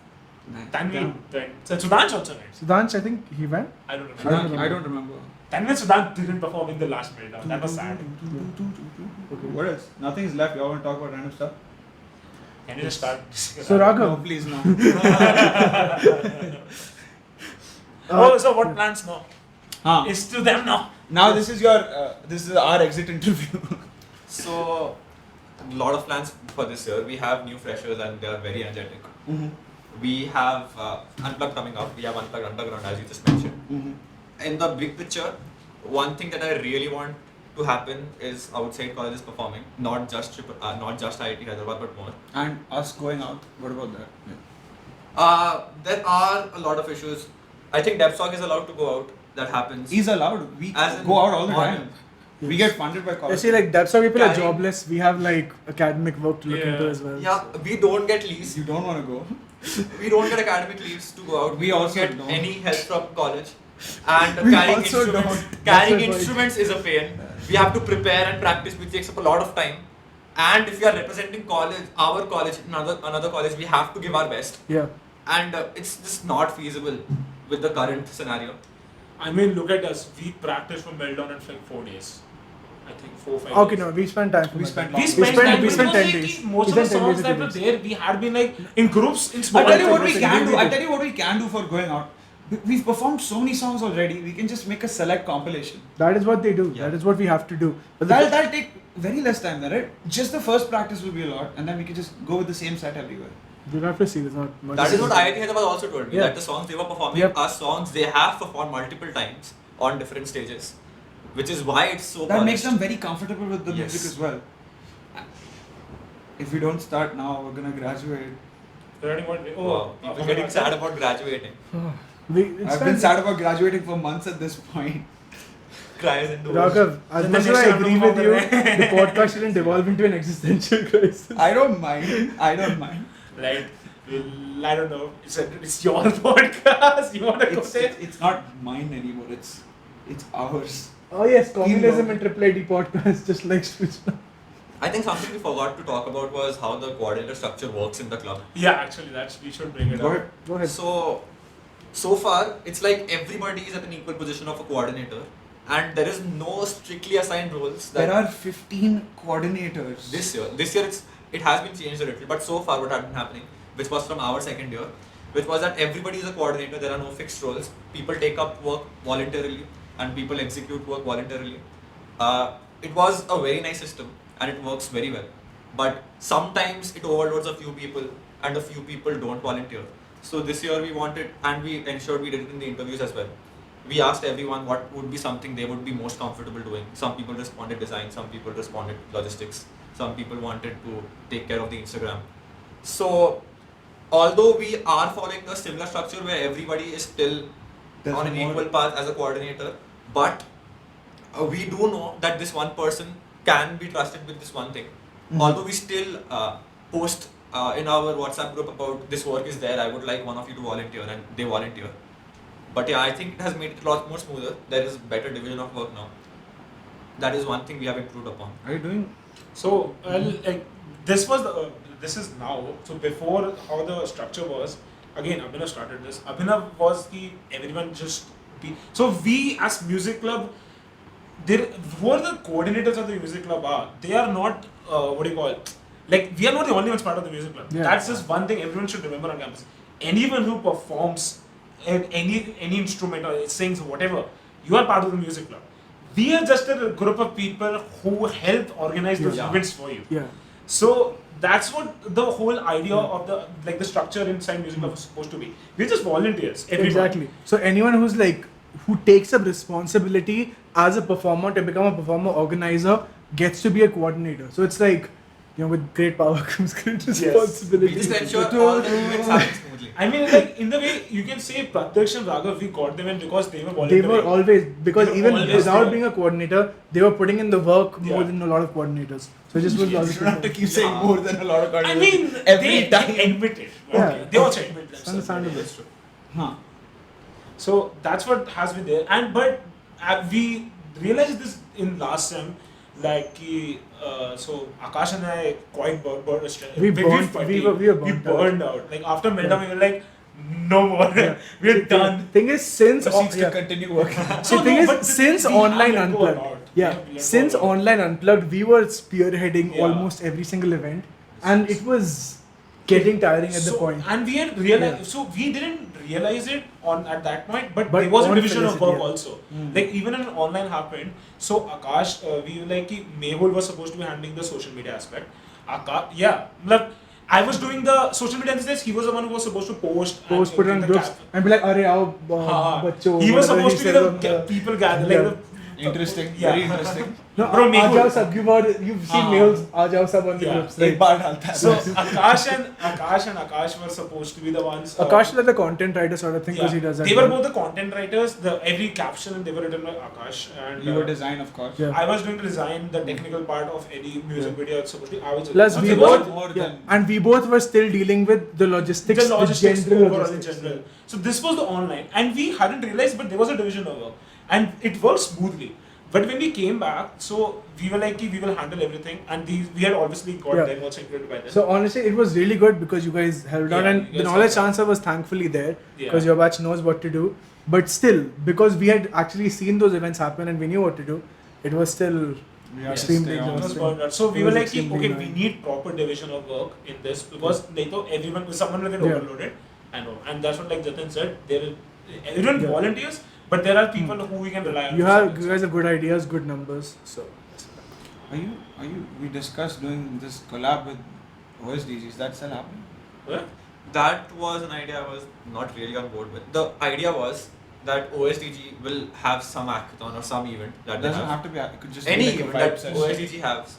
Nice. Tanvi Damn. went. So Sudhansh also went. Sudhansh, I think he went. I don't remember. I don't remember. Tanvi and Sudhansh didn't perform in the last Meltdown. That was sad. Okay. What else? Nothing's left. You all want to talk about random stuff? Can you just start? So No, Raghav, please no. Oh, so what plans now? Huh. It's to them now. Now this is our exit interview. So, a lot of plans for this year. We have new freshers and they are very energetic. We have Unplugged coming up. We have Unplugged Underground, as you just mentioned. In the big picture, one thing that I really want to happen is outside colleges performing, not just IIT Hyderabad, but more. And us going out. What about that? There are a lot of issues. I think Depstock is allowed to go out. That happens. He's allowed. We As in go out all the morning. time. We get funded by I college. see like that's why people are Carrying- jobless. We have like academic work to look Yeah. into as well. Yeah, we don't get leaves. You don't want to go. We don't get academic leaves to go out. We don't also get don't. any help from college. And We carrying also instruments, don't. carrying That's the instruments is a pain. We have to prepare and practice, which takes up a lot of time. And if we are representing college, our college, another college, we have to give our best. Yeah. And it's just not feasible with the current scenario. I mean, look at us. We practiced for Meltdown in like 4 days. I think 4-5 Okay, days. no, we spent time. For We that. spent We long. spent, spent- time, we but spent it was 10 like days. most We of the spent 10 songs days that in were the there, we had been like in groups, in small I'll tell you what groups. we can do. I'll tell you what we can do for going out. We've performed so many songs already. We can just make a select compilation. That is what they do. Yeah. That is what we have to do. But That'll take very less time, then, right? Just the first practice will be a lot, and then we can just go with the same set everywhere. you'll have to see. There's not much. That is what IIT Hyderabad also told me. Yeah. That the songs they were performing Yep. are songs they have performed multiple times on different stages. Which is why it's so That makes polished. them very comfortable with the Yes. music as well. If we don't start now, we're gonna graduate. Regarding what? Wow, people getting sad about graduating. It's I've fine. been sad about graduating for months at this point. Cries into Raghav, as Then much the as I next agree time with you, I'm the podcast shouldn't evolve into an existential crisis. I don't mind. I don't mind. Right. Well, I don't know. It's your podcast. You want to go say? It's not mine anymore. It's ours. Oh yes, communism know. and Triple AD podcast just like switch. I think something we forgot to talk about was how the coordinator structure works in the club. Yeah, actually, we should bring it Go up. ahead. Go ahead. So far, it's like everybody is at an equal position of a coordinator, and there is no strictly assigned roles. That There are 15 coordinators. this year it has been changed a little, but so far what had been happening, which was from our second year, which was that everybody is a coordinator. There are no fixed roles. People take up work voluntarily, and people execute work voluntarily. It was a very nice system, and it works very well. But sometimes it overloads a few people, and a few people don't volunteer. So this year we wanted, and we ensured we did it in the interviews as well. We asked everyone what would be something they would be most comfortable doing. Some people responded design, some people responded logistics, some people wanted to take care of the Instagram. So although we are following a similar structure where everybody is still There's on an more- equal path as a coordinator, but we do know that this one person can be trusted with this one thing. Although we still post in our WhatsApp group about this work is there, I would like one of you to volunteer, and they volunteer. But yeah, I think it has made it a lot more smoother. There is better division of work now. That is one thing we have improved upon. Are you doing? So, like, this is now. So before, how the structure was, again, Abhinav started this. Abhinav was everyone just be. So we as music club, who are the coordinators of the music club are, they are not, what do you call it? Like, we are not the only ones part of the music club. Yeah. That's just one thing everyone should remember on campus. Anyone who performs any instrument or sings or whatever, you are part of the music club. We are just a group of people who help organize those Yeah. events for you. Yeah. So that's what the whole idea of the structure inside music club was supposed to be. We're just volunteers. Everyone. Exactly. So anyone who takes up responsibility as a performer to become a performer organizer gets to be a coordinator. So it's like, with great power comes great responsibility. We just ensure all the events happen smoothly. I mean, like, in the way you can say Pratyaksh and Raghav, we got them in because they were volunteering. They were always, because They were even always without there. being a coordinator, they were putting in the work more Yeah. than a lot of coordinators. So it just was You always don't have to keep saying more than a lot of cards. I mean, every they time. admit it. Yeah. Okay. They also admit It's themselves. understandable. Huh. So that's what has been there. But we realized this in last sem, like so Aakash and I quite burned We burned out. Like after meltdown, we were like, no more. We're done. Thing is, since Proceeds to continue working. So the thing but is, since we have online let go a unplugged, lot. yeah, We have let since go a lot. online unplugged, we were spearheading Yeah. almost every single event, and it was getting tiring at the point. And we had realized, Yeah. so we didn't realize it at that point, but But there was a on division of Felicity, work yeah. also. Like even when online happened, so Aakash, we were like, Mehul was supposed to be handling the social media aspect. Like, I was doing the social media business, he was the one who was supposed to post and Put on the groups and be like, "Arey aao, Haan. bachcho." He was whatever supposed to be says the on the- people gather, Yeah. like Interesting. Yeah. Very interesting. No, Bro, Mehul. Aajao sab, you've seen Haan. Mehul's Aajao sab on the Yeah. groups. एक Like, बार डालता है. So Aakash and Aakash were supposed to be the ones. Aakash is like the content writer sort of thing because he does that. They were well. both the content writers. Every caption they were written by Aakash, and You were design, of course. Yeah. I was doing the design, the technical part of any music video. It's supposed to be. I was. Plus, Okay, we what- both, more yeah, than- and we both were still dealing with the logistics, the logistics general overall in logistics. general. So this was the online, and we hadn't realized, but there was a division of work, and it worked smoothly. But when we came back, so we were like, we will handle everything, and we had obviously got Yeah. them also included by them. So honestly, it was really good because you guys held on, Yeah, and you the guys knowledge held on. transfer was thankfully there Yeah. because your batch knows what to do. But still, because we had actually seen those events happen and we knew what to do, it was still We have to extremely stay on. It was exhausting. burned out. So we It were was like, extremely okay, we annoying. need proper division of work in this because someone will get Yeah. overloaded. I know, and that's what like Jatin said. Everyone Yeah. volunteers, but there are people who we can rely on. You for have certain you guys have good ideas, good numbers. So Are you? We discussed doing this collab with OSDGs. Is that still happening? What? That was an idea I was not really on board with. The idea was that OSDG will have some hackathon or some event that It they doesn't have. have to be. It could just Any be like event a vibe that session. OSDG has.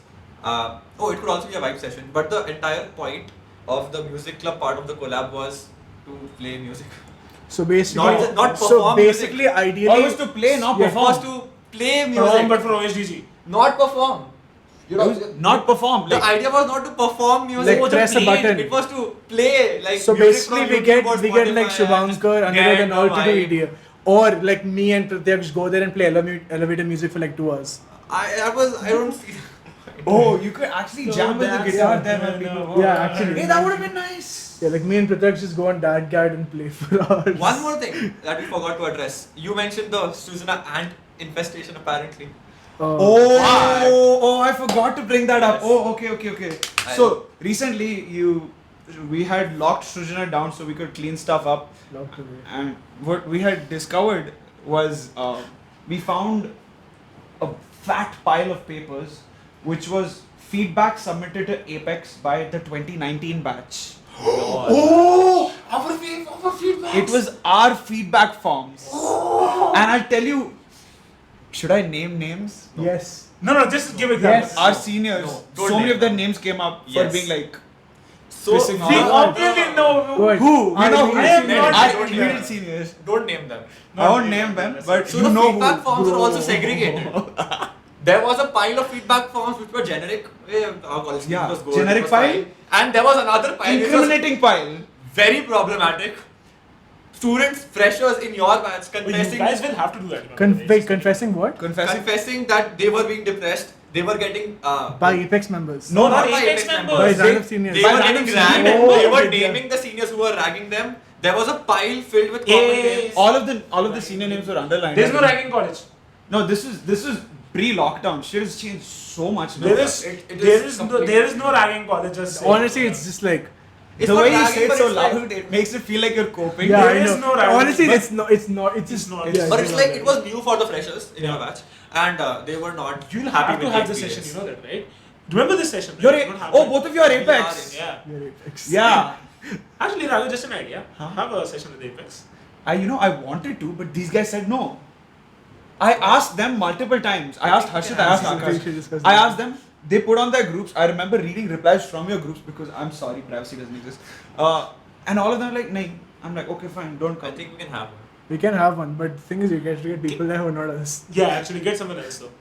It could also be a vibe session. But the entire point of the music club part of the collab was to play music. basically, Not so perform basically, ideally, Always to play, not Yeah. It perform. was to play Perform, music, but for OSDG. not perform. You know, Not perform. the Like, idea was not to perform music. Like it was to press a play it. button. It was to play like. So music basically, from we YouTube or get like Spotify and Shubhankar, just Anirudh, get and all the to do vibe. EDM, or like me and Pratyaksh go there and play elevator music for like 2 hours. I don't see. oh, you could actually So jam with the that's- guitar yeah, there when yeah, people no. walk. Yeah, actually. Hey, that would have been nice. Yeah, like me and Pratyaksh just go on Dadgad and play for hours. One more thing that we forgot to address. You mentioned the Suzana ant infestation apparently. Oh, I forgot to bring that up. Yes. Oh, okay. So recently, we had locked Srujana down so we could clean stuff up, Locked away. and what we had discovered was we found a fat pile of papers, which was feedback submitted to Apex by the 2019 batch. Oh, Our feedback. it was our feedback forms, and I'll tell you. Should I name names? Yes. No, just give examples. Yes. Our seniors, No, don't so many name of their them. names came up for Yes. being like So pissing We off. obviously know Good. Who? I You know mean, who? I am not- Our don't immediate name them. seniors. don't name them. I won't name them, but So you the know feedback who. forms are also segregated. There was a pile of feedback forms which were generic. Our college Yeah, was good, generic it was file. fine. And there was another pile which was Incriminating pile. very problematic. Students, freshers in your batch You confessing, guys will have to do that. Wait, confessing what? Confessing. that they were being depressed. They were getting By Apex members. No, not not by Apex Apex members. By members. random seniors. They By were random getting ragged. seniors. They were Oh, yeah. naming the seniors who were ragging them. There was a pile filled with common names. All of the senior names were underlined. There's no ragging college. No, this is pre-lockdown. Shit has changed so much now. There is no ragging college. Just saying. Honestly, it's just like. It's the not way you ragging, say it but so it's like- loud, it makes it feel like you're coping. Yeah, There I is know. no ragging, Honestly, but- it's not. It's not. It's just. not. Yeah, But it's it's not like that. it was new for the freshers in your batch, and they were not You'll happy have to with have the the session, experience. you know that, right? Remember this session? You're right? a- What oh, happened? both of you are We Apex. are Yeah. You're Apex. Yeah. Actually, Raghav, just an idea. Huh? Have a session with Apex. I wanted to, but these guys said no. I asked them multiple times. I asked Harshit, I asked We should discuss Aakash. I that. asked them, they put on their groups. I remember reading replies from your groups because I'm sorry, privacy doesn't exist. And all of them were like, nahin. I'm like, okay, fine, don't come. I think we can have one. We can have one, but the thing is, you get to get people there who are not us. Yeah, actually, get someone else though.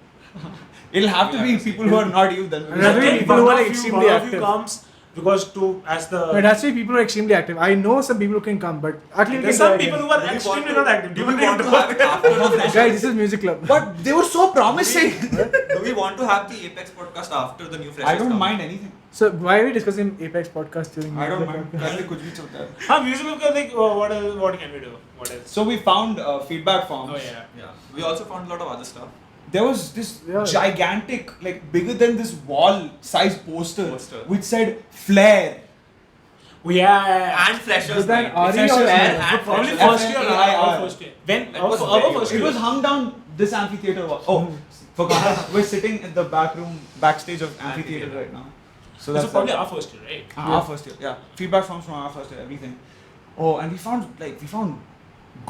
It'll have to be people who are not you then. And I think Then people who one are of you- extremely one of you active. comes because as the. But it has to be people who are extremely active. I know some people who can come, but actually, we There's can some try people again. who are Do we extremely want to- not active. Do Even we they want to don't. have it after the Guys, fresh? this is music club. But they were so promising. Do we want to have the Apex podcast after the new freshers I don't come? mind anything. So why are we discussing Apex podcast during I don't the mind. podcast? Kaise kuch bhi chalta hai. Huh, musical because like what can we do? What else? So we found feedback forms. Oh yeah. Yeah. We also found a lot of other stuff. There was this Yeah. gigantic, like bigger than this wall size poster, Poster. which said Flair. Oh, yeah. And freshers. Was that night. Aryan Freshers or night. Aryan? And Probably freshers. first year. FNAIR. Our first year. When That our was our very first good. It year. was hung down this amphitheater wall. Oh, forgot. We're sitting in the backstage of amphitheater right now. So This that's is probably our first year, right? our first year. Yeah, feedback forms from our first year, everything. Oh, and we found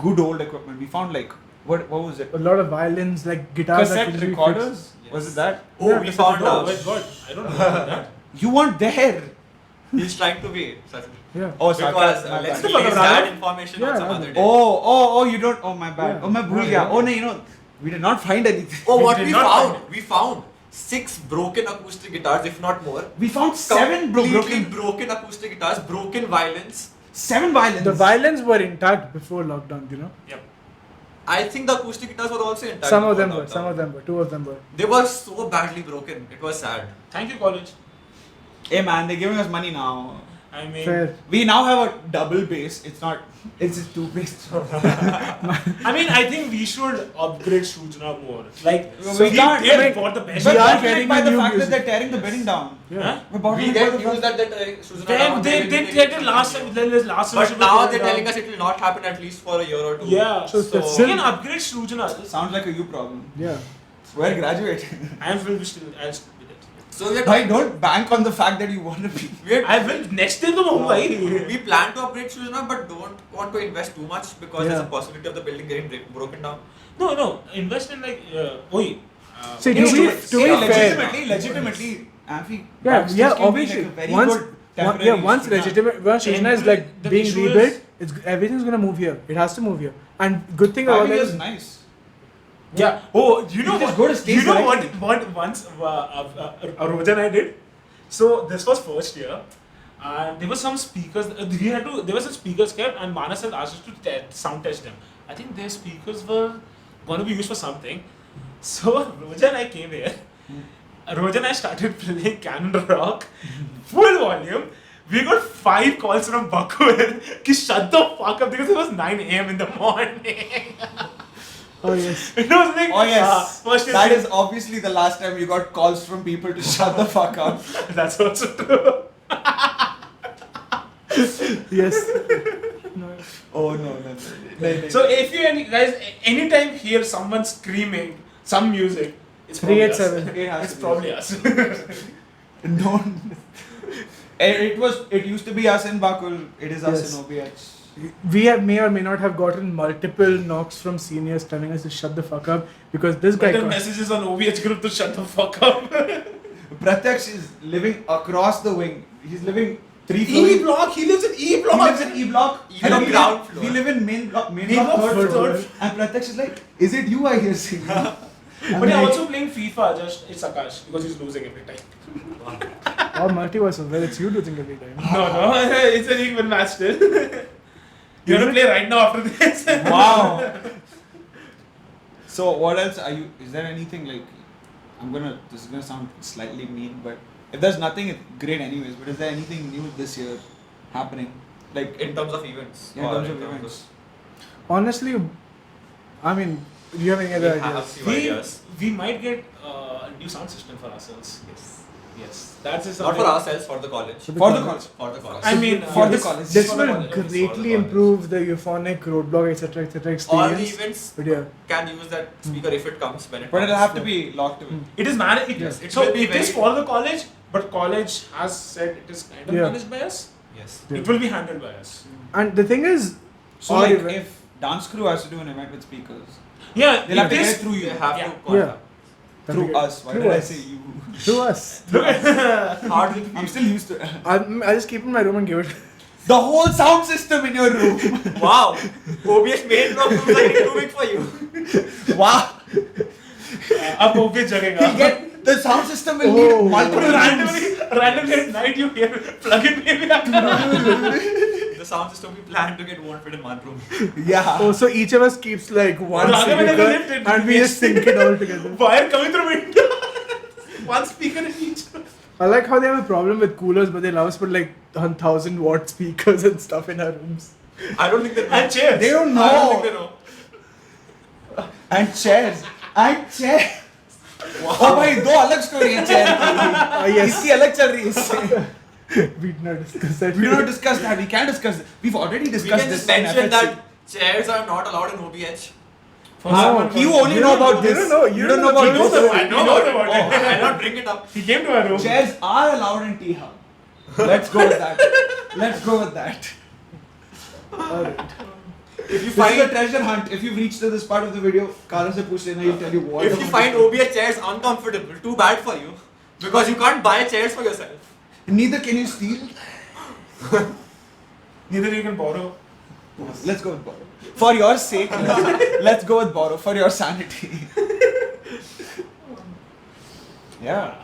good old equipment. We found like what was it? A lot of violins, like guitars. that Cassette could be recorders. Yes. Was it that? Oh, Yeah, we that's found Oh, wait, God. I don't know about that. You weren't there. He's trying to be. fixed. Yeah. Oh, Because sarcasm, let's my bad. release that information Yeah, on some yeah. other day. Oh, you don't. Oh, my bad. Yeah. Oh, मैं भूल Yeah, गया. yeah. Oh, no, we did not find anything. Oh, We what did we not found? find We found 6 broken acoustic guitars, if not more. We found 7 Completely broken, broken acoustic guitars, broken violins. 7 violins. The violins were intact before lockdown, you know. Yep. I think the acoustic guitars were also intact. Some of before them were, lockdown. some of them were, 2 of them were. They were so badly broken. It was sad. Thank you, college. Hey man, they're giving us money now. I mean, Fair. We now have a double bass. It's not. It's just 2 bass. I mean, I think we should upgrade Srujana more. Like, So we can't- did I mean, bought the best. But We are not getting by the the new fact music. that they're tearing the building down. Yeah. Huh? We're bottling We by get the news fact- that Suzana Then down, they will did make last something. time. Then last But semester now they they're did telling down. us it will not happen at least for a year or two. Yeah. So So- that's We still, can upgrade Srujana. Sounds like a you problem. yeah. We're graduating. I am will be still. I'll still with it. So we're Bhai, don't bank on the fact that you want to be. I will next year. तो We plan to upgrade Suzana, but don't want to invest too much because there's a Yeah. possibility of the building getting broken down. No. Invest in like. Oi. See, Hey, to be fair, legitimately, Amphi. yeah, Backstage yeah, can be obviously. like a very Once, good temporary once Suzana. legitimate, once Suzana is like The being issue is- rebuilt, everything's gonna move here. It has to move here. And good thing about 5 that years is, is nice. Yeah. Oh, you know You just what? go to stage You know directly. what once Roja and I did. So this was first year, and there were some speakers. We had to. There were some speakers kept, and Manas had asked us to sound test them. I think their speakers were going to be used for something. So Roja and I came here. Roja and I started playing Cannon Rock, full volume. We got 5 calls from Baku ki shut the fuck up because it was 9 a.m. in the morning. oh yes. It was like Oh yes, first year that is obviously the last time you got calls from people to shut the fuck up. That's also true. Yes. No. Oh no. So if you guys anytime hear someone screaming some music, it's probably us. 387. It's probably us. No. It used to be us in Bakul. It is us Yes. in OBH. We may or may not have gotten multiple knocks from seniors telling us to shut the fuck up because this guy. Better messages on OVH group to shut the fuck up. Pratyaksh is living across the wing. He's living 3 E floors. block. He lives in E He block. lives in E block. Even on ground floor. We live in main block, main Main block, block, third floor. third. And Pratyaksh is like, is it you I hear singing? But I'm also playing FIFA. Just it's Aakash because he's losing every time. Or multiverse as well. It's you losing every time. No, it's an even match still. You want to play right now after this? Wow. So what else are you? Is there anything like? This is gonna sound slightly mean, but if there's nothing, it's great anyways. But is there anything new this year happening? Like In terms of events. Yeah, in or terms of events. Honestly, I mean, do you have any other We have ideas? few ideas. We might get a new sound system for ourselves. Yes. Yes, that's just Not for something- ourselves, for the college. For the college. For the college. I mean, For the this- college. This For the will college. For the greatly college. improve the euphonic roadblock, etc., All experience. the events But yeah. can use that speaker if it comes when it But comes. it'll have to be locked to it. It is managed. Yes, it So will be it is very- for the college, but college has said it is kind of Yeah. managed by us. Yes. Yeah. It will be handled by us. And the thing is, So our like event- if dance crew has to do an event with speakers, Yeah, they'll have it to get is. it through you. They have Yeah. to contact. Through us. Why Through did I us. say you? through us. Hardly. I'm still used to it. I just keep it in my room and give it. The whole sound system in your room. Wow. OBS main block looks like it's too big for you. Wow. Up OBS jagega. He'll get the sound system will Oh. need multiple rooms. randomly at night you hear plug in maybe. The sound system we plan to get won't fit in one room. Yeah. Oh, so each of us keeps like one Raghav and speaker Pratyaksh and we just sync it all together. Wire coming through window. One speaker in each. I like how they have a problem with coolers, but they allow us to put like 1,000-watt speakers and stuff in our rooms. I don't think they know. And chairs. They don't I don't think they know. know. And chairs. And chairs. Oh भाई दो अलग story है chair Yes. इसकी अलग चल रही है इससे. We did not discuss that. We do not discuss that. We can discuss it. We've already We discussed can this just in mention FFC. that chairs are not allowed in OBH. You only know about this. You don't know. You don't know about You know this. I know about it. Oh, I'll not bring it up. He came to my room. Chairs are allowed in tea hub. Let's go with that. Let's go with that. Alright. If you This is a find treasure hunt. If you've reached to this part of the video, Kalra se पूछ लेना. He'll tell you what. if you find OBH chairs uncomfortable, too bad for you. Because you can't buy chairs for yourself. Neither can you steal. Neither you can borrow. Let's go with borrow. For your sake, let's go with borrow. For your sanity. Yeah.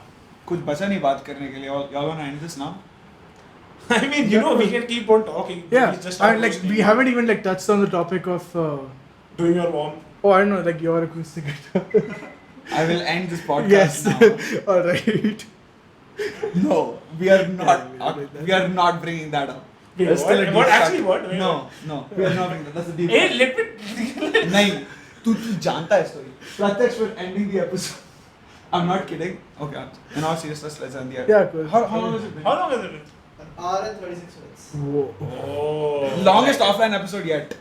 कुछ बचा नहीं बात करने के लिए. Y'all wanna end this now? I mean, you know, we can keep on talking. Yeah, We just and like we haven't even like touched on the topic of. doing your warm. Oh, I don't know, like your acoustic guitar. I will end this podcast Yes. now. Alright. No, we are not. Yeah, We are not bringing that up. Wait, That's still a what? deep What? cut. Actually, what? Wait, No, no, we are not bringing that. That's a deep. Hey, cut. let me. नहीं, तू जानता है story. Pratyaksh, we're ending the episode. I'm not kidding. Okay, in all seriousness, let's end the episode. Yeah, cool. How long has it been? How long has it been? An hour and 36 minutes. Whoa. Oh. Longest offline episode yet.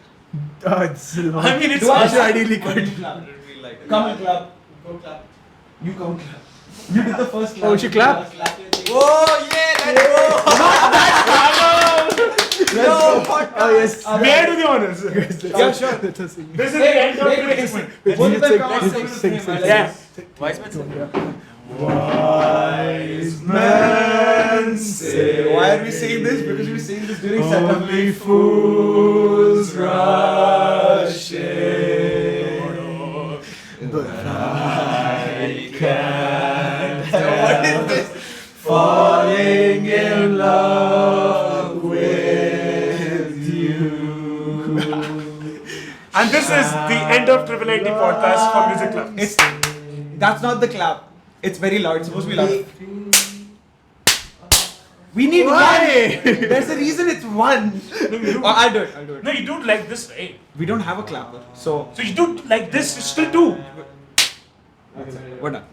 It's long. I mean, it's Do I It's clap? ideally Or cut. do you clap? We like it. Come and clap. Go clap. You come clap. You did the first clap. Oh, she clapped? Clap your thing. Oh yeah, let's go. Let's go. Oh, yes. May I do the honors? Yeah, sure. That's a singing. This is the end of Wait, the wait, segment. wait. Both of them Sing, come on, sing, sing, sing, sing. Yeah. Wise man say. Wise Man say. Why are we saying this? Because we were saying this during setup. Only fools rush But I can't. What is this? falling in love with you. And this is the end of IIIT podcast for Music Club. It's that's not the clap. It's very loud. It's supposed to be loud. We need Why? one. There's a reason it's one. Oh, I'll do it. I'll do it. No, you do it like this, right? We don't have a clapper, so So you do it like this, it's still two. we're done.